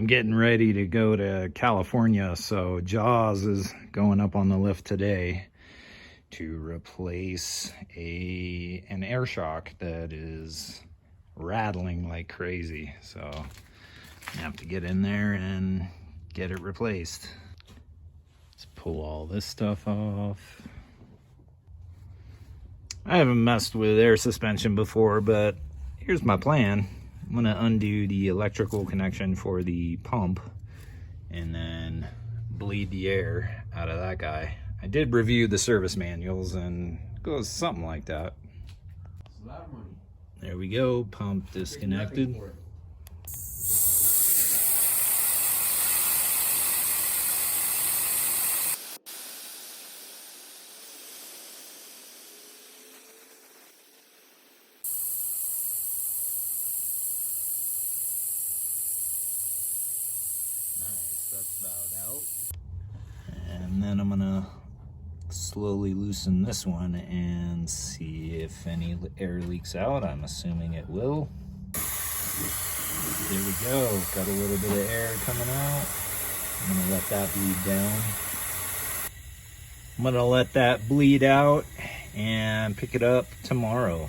I'm getting ready to go to California, so Jaws is going up on the lift today to replace an air shock that is rattling like crazy. So I have to get in there and get it replaced. Let's pull all this stuff off. I haven't messed with air suspension before, but here's my plan. I'm gonna undo the electrical connection for the pump and then bleed the air out of that guy. I did review the service manuals and it goes something like that. There we go, pump disconnected. Nice, that's about out. And then I'm gonna slowly loosen this one and see if any air leaks out. I'm assuming it will. There we go, got a little bit of air coming out. I'm gonna let that bleed down. I'm gonna let that bleed out and pick it up tomorrow.